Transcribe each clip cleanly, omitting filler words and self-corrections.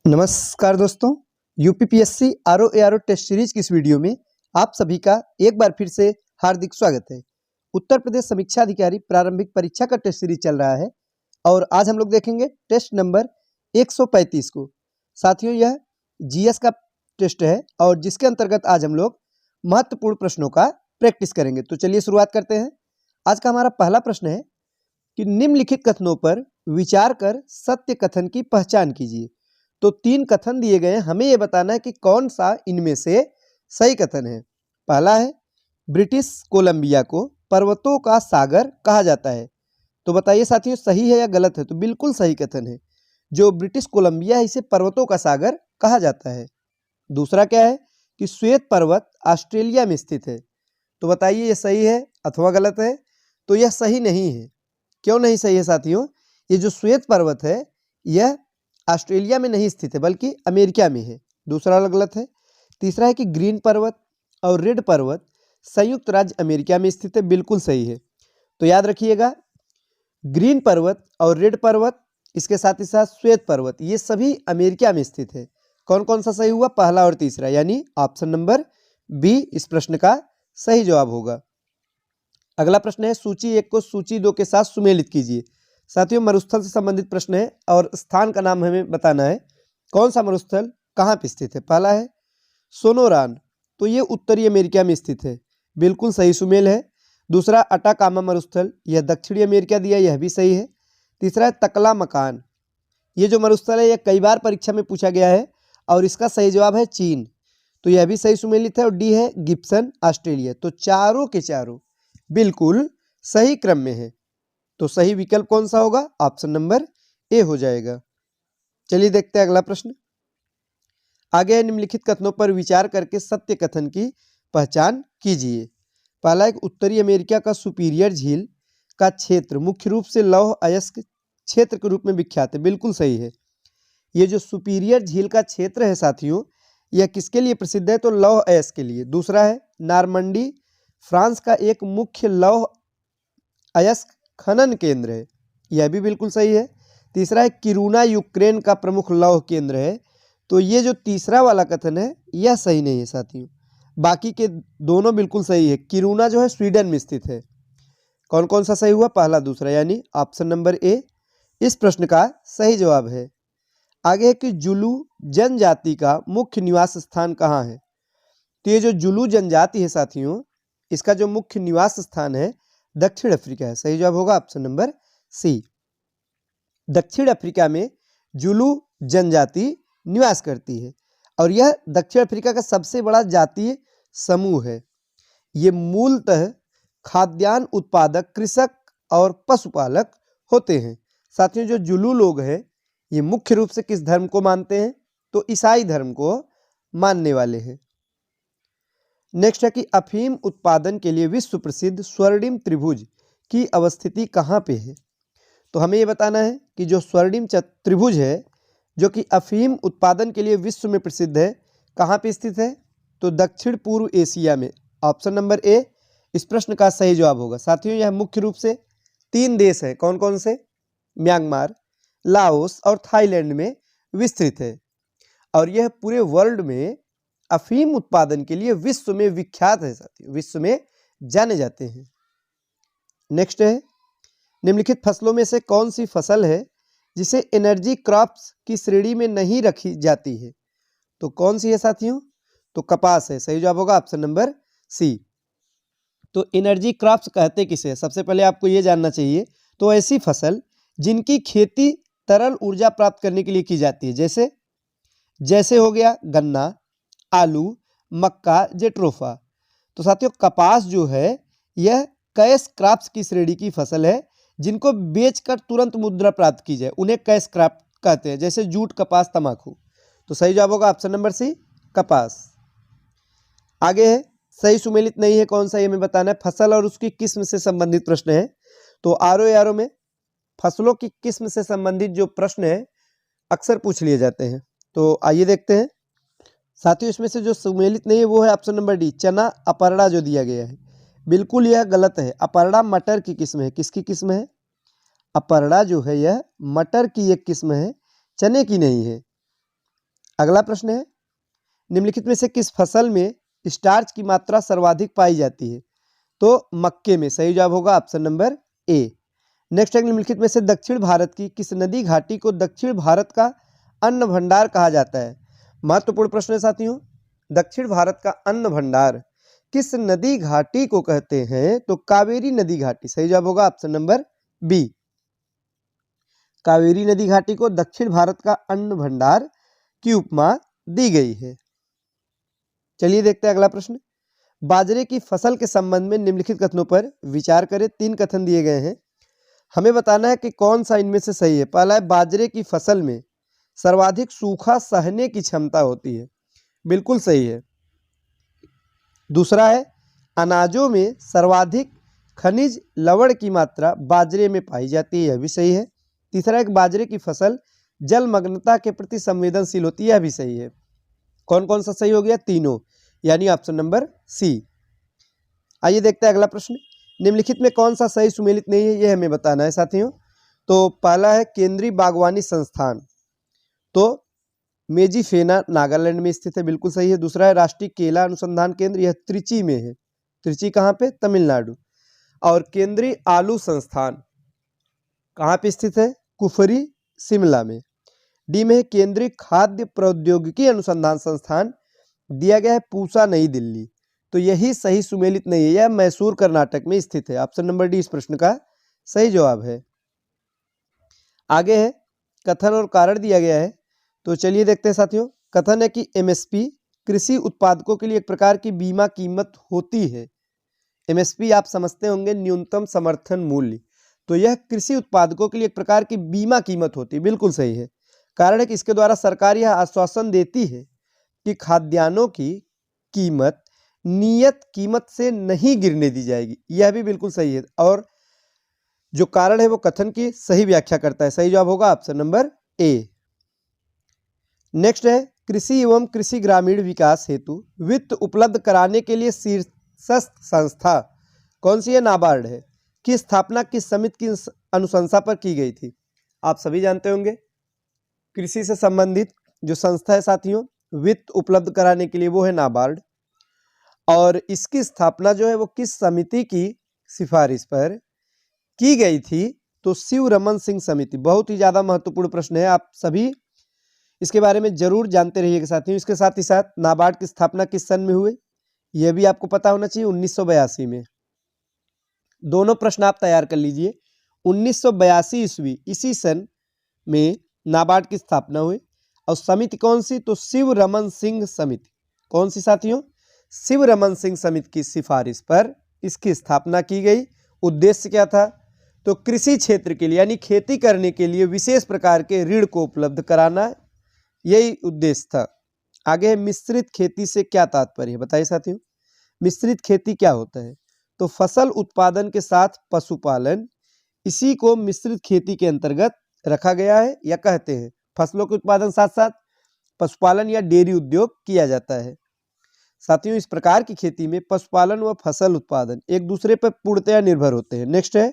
नमस्कार दोस्तों, UPPSC RO ARO test series की इस वीडियो में आप सभी का एक बार फिर से हार्दिक स्वागत है। उत्तर प्रदेश समीक्षा अधिकारी प्रारंभिक परीक्षा का टेस्ट सीरीज चल रहा है और आज हम लोग देखेंगे टेस्ट नंबर 135 को। साथियों, यह जीएस का टेस्ट है और जिसके अंतर्गत आज हम लोग महत्वपूर्ण प्रश्नों का प्रैक्टिस करेंगे। तो चलिए शुरुआत करते हैं। आज का हमारा पहला प्रश्न है कि निम्नलिखित कथनों पर विचार कर सत्य कथन की पहचान कीजिए। तो 3 कथन दिए गए हैं, हमें यह बताना है कि कौन सा इनमें से सही कथन है। पहला है, ब्रिटिश कोलंबिया को पर्वतों का सागर कहा जाता है। तो बताइए साथियों, सही है या गलत है? तो बिल्कुल सही कथन है। जो ब्रिटिश कोलंबिया है इसे पर्वतों का सागर कहा जाता है। दूसरा क्या है कि श्वेत पर्वत ऑस्ट्रेलिया में स्थित है। तो बताइए ये सही है अथवा गलत है? तो यह सही नहीं है। क्यों नहीं सही है साथियों? ये जो श्वेत पर्वत है यह ऑस्ट्रेलिया में नहीं स्थित है बल्कि अमेरिका में है। दूसरा गलत है। तीसरा है कि ग्रीन पर्वत और रेड पर्वत संयुक्त राज्य अमेरिका में स्थित है। बिल्कुल सही है। तो याद रखिएगा, ग्रीन पर्वत और रेड पर्वत, इसके साथ ही साथ श्वेत पर्वत, ये सभी अमेरिका में स्थित है। कौन कौन सा सही हुआ? पहला और तीसरा, यानी ऑप्शन नंबर बी इस प्रश्न का सही जवाब होगा। अगला प्रश्न है, सूची 1 को सूची 2 के साथ सुमेलित कीजिए। साथियों, मरुस्थल से संबंधित प्रश्न है और स्थान का नाम हमें बताना है। कौन सा मरुस्थल कहाँ पे स्थित है? पहला है सोनोरान, तो ये उत्तरी अमेरिका में स्थित है। बिल्कुल सही, सुमेल है। दूसरा अटाकामा मरुस्थल, यह दक्षिणी अमेरिका दिया, यह भी सही है। तीसरा है तकला मकान, ये जो मरुस्थल है यह कई बार परीक्षा में पूछा गया है और इसका सही जवाब है चीन, तो यह भी सही सुमेलित है। और डी है गिब्सन ऑस्ट्रेलिया। तो चारों के चारों बिल्कुल सही क्रम में है। तो सही विकल्प कौन सा होगा? ऑप्शन नंबर ए हो जाएगा। चलिए देखते हैं अगला प्रश्न। आगे निम्नलिखित कथनों पर विचार करके सत्य कथन की पहचान कीजिए। पहला एक, उत्तरी अमेरिका का सुपीरियर झील का क्षेत्र मुख्य रूप से लौह अयस्क क्षेत्र के रूप में विख्यात है। बिल्कुल सही है। ये जो सुपीरियर झील का क्षेत्र है साथियों, यह किसके लिए प्रसिद्ध है? तो लौह अयस्क के लिए। दूसरा है नॉर्मंडी फ्रांस का एक मुख्य लौह अयस्क खनन केंद्र है, यह भी बिल्कुल सही है। तीसरा है किरूना यूक्रेन का प्रमुख लौह केंद्र है। तो ये जो तीसरा वाला कथन है यह सही नहीं है साथियों, बाकी के दोनों बिल्कुल सही है। किरूना जो है स्वीडन में स्थित है। कौन कौन सा सही हुआ? पहला दूसरा, यानी ऑप्शन नंबर ए इस प्रश्न का सही जवाब है। आगे है कि जुलू जनजाति का मुख्य निवास स्थान कहाँ है? तो ये जो जुलू जनजाति है साथियों, इसका जो मुख्य निवास स्थान है दक्षिण अफ्रीका है। सही जवाब होगा ऑप्शन नंबर सी। दक्षिण अफ्रीका में जुलू जनजाति निवास करती है और यह दक्षिण अफ्रीका का सबसे बड़ा जातीय समूह है। ये मूलतः खाद्यान्न उत्पादक, कृषक और पशुपालक होते हैं। साथियों, जो जुलू लोग हैं ये मुख्य रूप से किस धर्म को मानते हैं? तो ईसाई धर्म को मानने वाले हैं। नेक्स्ट है कि अफीम उत्पादन के लिए विश्व प्रसिद्ध स्वर्णिम त्रिभुज की अवस्थिति कहाँ पे है? तो हमें ये बताना है कि जो स्वर्णिम त्रिभुज है जो कि अफीम उत्पादन के लिए विश्व में प्रसिद्ध है, कहाँ पे स्थित है? तो दक्षिण पूर्व एशिया में। ऑप्शन नंबर ए इस प्रश्न का सही जवाब होगा। साथियों, यह मुख्य रूप से 3 देश है। कौन कौन से? म्यांमार, लाओस और थाईलैंड में विस्तृत है और यह पूरे वर्ल्ड में अफीम उत्पादन के लिए विश्व में विख्यात है साथियों, विश्व में जाने जाते हैं। नेक्स्ट है, निम्नलिखित फसलों में से कौन सी फसल है जिसे एनर्जी क्रॉप्स की श्रेणी में नहीं रखी जाती है? तो कौन सी है साथियों? तो कपास है। सही जवाब होगा ऑप्शन नंबर सी। तो एनर्जी क्रॉप्स कहते किसे? सबसे पहले आपको यह जानना चाहिए। तो ऐसी फसल जिनकी खेती तरल ऊर्जा प्राप्त करने के लिए की जाती है, जैसे हो गया गन्ना, आलू, मक्का, जेट्रोफा। तो साथियों, कपास जो है यह कैश क्रॉप्स की श्रेणी की फसल है जिनको बेचकर तुरंत मुद्रा प्राप्त की जाए, उन्हें कैश क्रॉप कहते हैं, जैसे जूट, कपास, तंबाकू। तो सही जवाब होगा ऑप्शन नंबर सी, कपास। आगे है, सही सुमेलित नहीं है कौन सा, ये हमें बताना है। फसल और उसकी किस्म से संबंधित प्रश्न है। तो आरओ में फसलों की किस्म से संबंधित जो प्रश्न है अक्सर पूछ लिए जाते हैं। तो आइए देखते हैं। साथियों, इसमें से जो सुमेलित नहीं है वो है ऑप्शन नंबर डी, चना अपर्णा जो दिया गया है। बिल्कुल यह गलत है। अपर्णा मटर की किस्म है। किसकी किस्म है? अपर्णा जो है यह मटर की एक किस्म है, चने की नहीं है। अगला प्रश्न है, निम्नलिखित में से किस फसल में स्टार्च की मात्रा सर्वाधिक पाई जाती है? तो मक्के में। सही जवाब होगा ऑप्शन नंबर ए। नेक्स्ट है, निम्नलिखित में से दक्षिण भारत की किस नदी घाटी को दक्षिण भारत का अन्न भंडार कहा जाता है? महत्वपूर्ण प्रश्न है साथियों। दक्षिण भारत का अन्न भंडार किस नदी घाटी को कहते हैं? तो कावेरी नदी घाटी। सही जवाब होगा ऑप्शन नंबर बी। कावेरी नदी घाटी को दक्षिण भारत का अन्न भंडार की उपमा दी गई है। चलिए देखते हैं अगला प्रश्न। बाजरे की फसल के संबंध में निम्नलिखित कथनों पर विचार करें। 3 कथन दिए गए हैं, हमें बताना है कि कौन सा इनमें से सही है। पहला है, बाजरे की फसल में सर्वाधिक सूखा सहने की क्षमता होती है। बिल्कुल सही है। दूसरा है, अनाजों में सर्वाधिक खनिज लवण की मात्रा बाजरे में पाई जाती है। यह भी सही है। तीसरा है, बाजरे की फसल जलमग्नता के प्रति संवेदनशील होती है। यह भी सही है। कौन कौन सा सही हो गया? तीनों, यानी ऑप्शन नंबर सी। आइए देखते हैं अगला प्रश्न। निम्नलिखित में कौन सा सही सुमेलित नहीं है, यह हमें बताना है साथियों। तो पहला है, केंद्रीय बागवानी संस्थान, तो मेजीफेना नागालैंड में स्थित है। बिल्कुल सही है। दूसरा है, राष्ट्रीय केला अनुसंधान केंद्र, यह त्रिची में है। त्रिची कहाँ पे? तमिलनाडु। और केंद्रीय आलू संस्थान कहाँ पे स्थित है? कुफरी, शिमला में। डी में है, केंद्रीय खाद्य प्रौद्योगिकी अनुसंधान संस्थान, दिया गया है पूसा, नई दिल्ली। तो यही सही सुमेलित नहीं है, यह मैसूर कर्नाटक में स्थित है। ऑप्शन नंबर डी इस प्रश्न का सही जवाब है। आगे है, कथन और कारण दिया गया है। तो चलिए देखते हैं साथियों। कथन है कि एमएसपी कृषि उत्पादकों के लिए एक प्रकार की बीमा कीमत होती है। एमएसपी आप समझते होंगे, न्यूनतम समर्थन मूल्य। तो यह कृषि उत्पादकों के लिए एक प्रकार की बीमा कीमत होती है। बिल्कुल सही है। कारण है कि इसके द्वारा सरकार यह आश्वासन देती है कि खाद्यान्नों की कीमत नियत कीमत से नहीं गिरने दी जाएगी। यह भी बिल्कुल सही है। और जो कारण है वो कथन की सही व्याख्या करता है। सही जवाब होगा ऑप्शन नंबर ए। नेक्स्ट है, कृषि एवं कृषि ग्रामीण विकास हेतु वित्त उपलब्ध कराने के लिए शीर्षस्थ संस्था कौन सी है? नाबार्ड है। की स्थापना किस समिति की अनुशंसा पर की गई थी? आप सभी जानते होंगे, कृषि से संबंधित जो संस्था है साथियों वित्त उपलब्ध कराने के लिए, वो है नाबार्ड। और इसकी स्थापना जो है वो किस समिति की सिफारिश पर की गई थी? तो शिव रमन सिंह समिति। बहुत ही ज़्यादा महत्वपूर्ण प्रश्न है, आप सभी इसके बारे में जरूर जानते रहिएगा साथियों। इसके साथ ही साथ नाबार्ड की स्थापना किस सन में हुई, यह भी आपको पता होना चाहिए। 1982 में। दोनों प्रश्न आप तैयार कर लीजिए। 1982 ईस्वी, इसी सन में नाबार्ड की स्थापना हुई। और समिति कौन सी? तो शिव रमन सिंह समिति। कौन सी साथियों? शिव रमन सिंह समिति की सिफारिश पर इसकी स्थापना की गई। उद्देश्य क्या था? तो कृषि क्षेत्र के लिए, यानी खेती करने के लिए विशेष प्रकार के ऋण को उपलब्ध कराना, यही उद्देश्य था। आगे है, मिश्रित खेती से क्या तात्पर्य है? बताइए साथियों, मिश्रित खेती क्या होता है? तो फसल उत्पादन के साथ पशुपालन, इसी को मिश्रित खेती के अंतर्गत रखा गया है, या कहते हैं फसलों के उत्पादन साथ साथ पशुपालन या डेयरी उद्योग किया जाता है। साथियों, इस प्रकार की खेती में पशुपालन व फसल उत्पादन एक दूसरे पर पूर्णतया निर्भर होते हैं। नेक्स्ट है,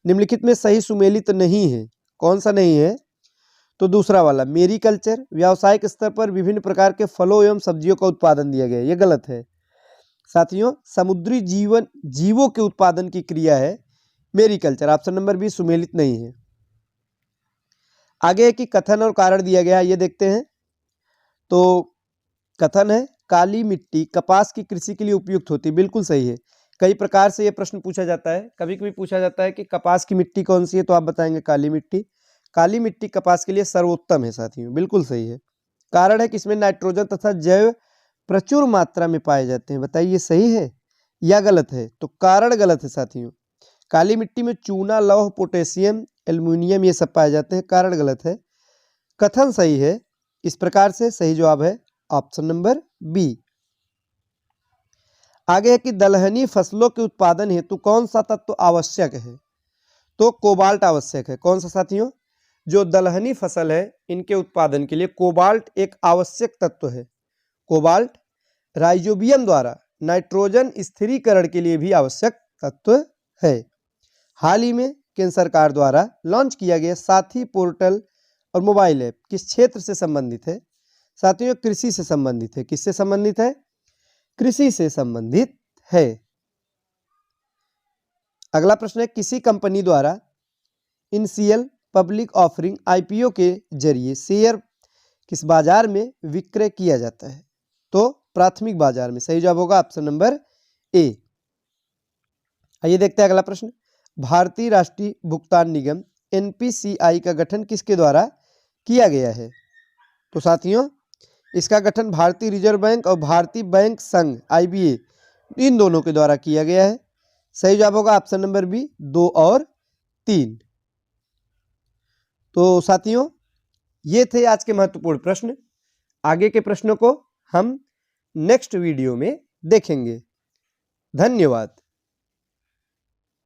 निम्नलिखित में सही सुमेलित नहीं है। कौन सा नहीं है? तो दूसरा वाला, मेरीकल्चर व्यावसायिक स्तर पर विभिन्न प्रकार के फलों एवं सब्जियों का उत्पादन दिया गया है, ये गलत है साथियों। समुद्री जीवों के उत्पादन की क्रिया है मेरीकल्चर। ऑप्शन नंबर बी सुमेलित नहीं है। आगे की कथन और कारण दिया गया है, ये देखते हैं। तो कथन है, काली मिट्टी कपास की कृषि के लिए उपयुक्त होती है। बिल्कुल सही है। कई प्रकार से यह प्रश्न पूछा जाता है। कभी कभी पूछा जाता है कि कपास की मिट्टी कौन सी है, तो आप बताएंगे काली मिट्टी। काली मिट्टी कपास के लिए सर्वोत्तम है साथियों। बिल्कुल सही है। कारण है कि इसमें नाइट्रोजन तथा जैव प्रचुर मात्रा में पाए जाते हैं। बताइए सही है या गलत है? तो कारण गलत है साथियों। काली मिट्टी में चूना, लौह, पोटेशियम, एल्युमिनियम ये सब पाए जाते हैं। कारण गलत है। कथन सही है। इस प्रकार से सही जवाब है ऑप्शन नंबर बी। आगे है कि दलहनी फसलों के उत्पादन हेतु कौन सा तत्व आवश्यक है? तो कोबाल्ट आवश्यक है। कौन सा साथियों? जो दलहनी फसल है इनके उत्पादन के लिए कोबाल्ट एक आवश्यक तत्व है। कोबाल्ट राइजोबियम द्वारा नाइट्रोजन स्थिरीकरण के लिए भी आवश्यक तत्व है। हाल ही में केंद्र सरकार द्वारा लॉन्च किया गया साथी पोर्टल और मोबाइल ऐप किस क्षेत्र से संबंधित है? साथियों कृषि से संबंधित है। किससे संबंधित है? कृषि से संबंधित है। अगला प्रश्न है, किसी कंपनी द्वारा इनिशियल पब्लिक ऑफरिंग आईपीओ के जरिए शेयर किस बाजार में विक्रय किया जाता है? तो प्राथमिक बाजार में। सही जवाब होगा ऑप्शन नंबर ए। आइए देखते हैं अगला प्रश्न। भारतीय राष्ट्रीय भुगतान निगम एनपीसीआई का गठन किसके द्वारा किया गया है? तो साथियों इसका गठन भारतीय रिजर्व बैंक और भारतीय बैंक संघ आईबीए इन दोनों के द्वारा किया गया है। सही जवाब होगा ऑप्शन नंबर बी 2 और 3। तो साथियों ये थे आज के महत्वपूर्ण प्रश्न। आगे के प्रश्नों को हम नेक्स्ट वीडियो में देखेंगे। धन्यवाद।